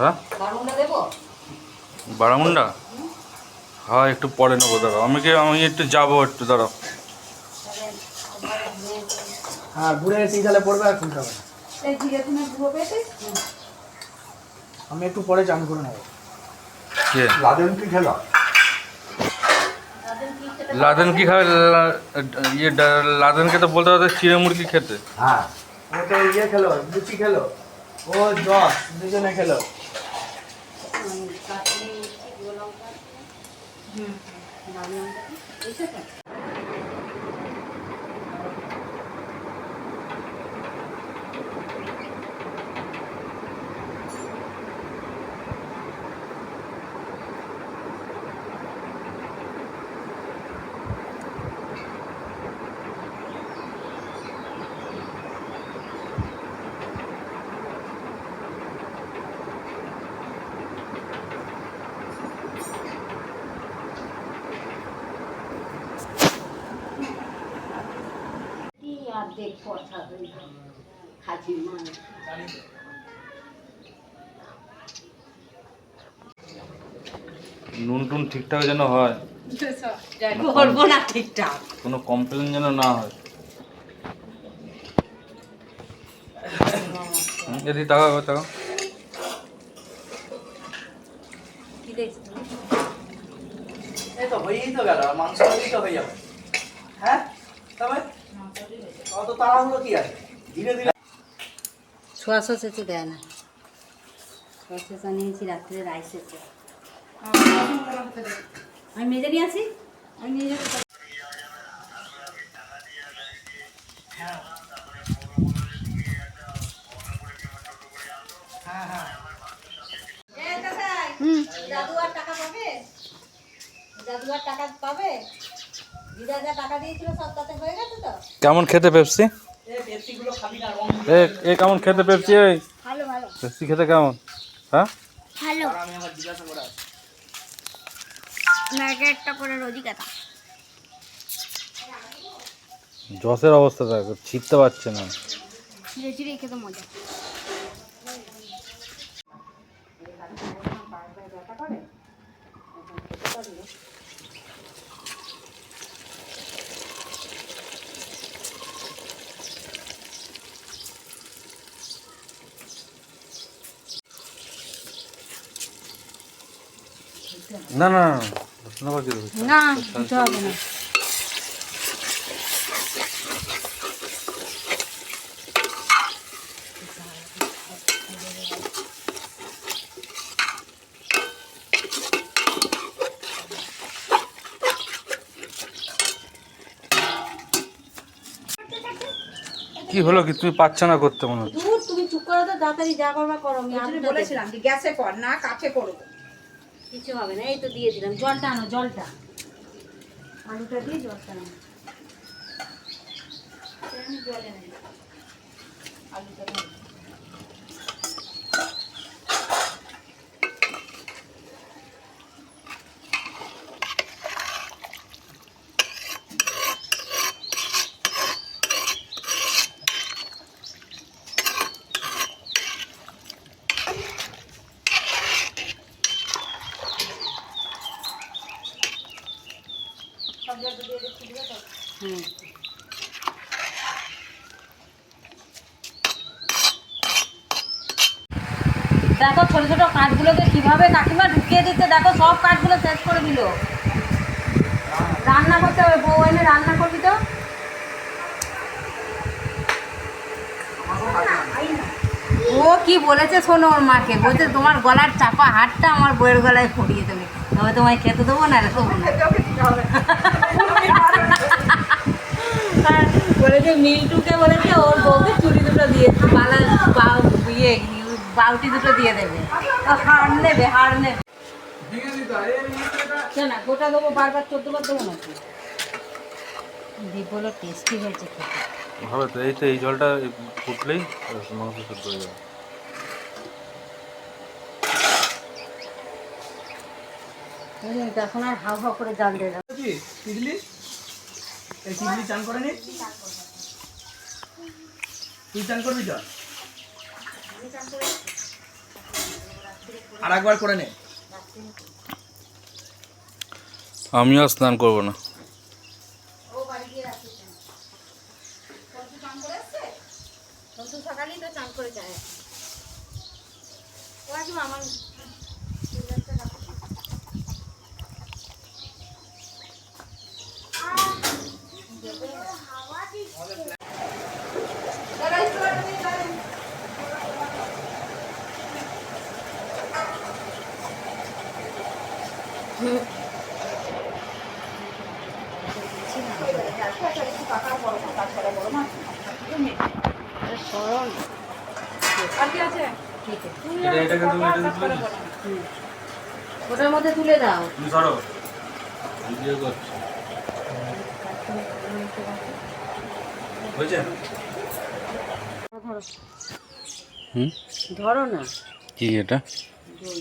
হ্যাঁ বারামুন্ডা, হ্যাঁ একটু পরে নেবো, দাঁড়াও আমি একটু যাবো, একটু দাঁড়াও। হ্যাঁ ঘুরে এসে তাহলে পড়বে আর খুলতে হবে। আমি একটু পরে চান করে নেবো। কে লাদেন কি খেলা? লাদেন কি খাবে? লাদেনকে তো বলতে হবে চিড়ে মুরগি খেতে। হ্যাঁ ও তো ইয়ে খেলো, লুচি খেলো, ও জস দুজনে খেলো। নুন টুন ঠিকঠাক যেন হয়, করবো না ঠিকঠাক। কোনো কমপ্লেন যেন না হয়। যদি তাকাও তাকাও, এই তো হয়েই তো গেল, মাংস হলেই তো হয়ে যাবে। হ্যাঁ তবে অত তাড়াহুড়ো কি আছে, ধীরে ধীরে। ছোয়া সসেছে দেয় না, ছোয়া সস আনিয়েছি রাত্রে, রাইস এসে আমি মেজে নিয়ে আসি, আমি নিয়ে যাবো। দাদু আর টাকা পাবে, দাদু আর টাকা পাবে, দিদা যা টাকা দিয়েছিল সব তাতে হয়ে গেছে তো। কেমন খেতে পেপসি? পেপসিগুলো খাবি না, রং এ কেমন খেতে পেপসি? এই ভালো ভালো পেপসি খেতে কেমন? হ্যাঁ ভালো, আমি আমার জিজ্ঞাসা করা আছে। ম্যাগেটটা করে রোজি কথা। জসের অবস্থা দেখো, ছিটতে পারছে না। চিড়ে চিড়ে খেতে মজা। না না না বাকি না দিতে হবে না। কি হলো, কি তুমি পাচ্ছ না করতে মনে হচ্ছে? দূর তুমি চুপ করো তো, তাড়াতাড়ি যা করবা করো। আমি আলুটা বলেছিলাম যে গ্যাসে কর না কাঠে করবো। কিছু হবে না, এই তো দিয়ে দিলাম। জলটা আনো, জলটা, আলুটা দিয়ে জলটা আনো। আমি জল এনে দিই, আলুটা দিয়ে। হুম দেখো ছোট ছোট কাঠগুলোকে কিভাবে কাকিমা ঢুকিয়ে দিচ্ছে, দেখো সব কাঠগুলো শেষ করে দিল। রান্না করতে হবে, বউ এনে রান্না করবি তো। ও কি বলেছে শোনো, ওর মাকে বলছে তোমার গলার চাপা হাতটা আমার বউয়ের গলায় পরিয়ে দেবে, তবে তোমায় খেতে দেবো না, দেবো না। বলেছে মিন্টুকে বলেছে ওর বউকে চুড়ি দুটো দিয়ে বালা ইয়ে বাউটি দুটো দিয়ে দেবে, হার নেবে, হার নেবে না, গোটা দেবো, বারবার 14 বার দেবো নাকি। দীপ বলো টেস্টি হয়েছে খেতে। হবে তো, এই তো এই জলটা ফুটলেই মাংস সেদ্ধ হয়ে যাবে। এখন আর হাউ হাউ করে জাল দিয়ে দাও। তিতলি, এই তিতলি চান করে নি, তুই চান করবি চল। আর একবার করে নে। আমি আর স্নান করবো না। ও বাড়ি গিয়ে রাখিস না। সন্তু চান করে এসছে? সন্তু সকালেই তো চান করে যায়। ও একদম আমার চুলটা রাখো। ওটার মধ্যে তুলে দাও। তুমি সরো, ভিডিও করছি। বুঝছেন? ধরো না। কি এটা? দই।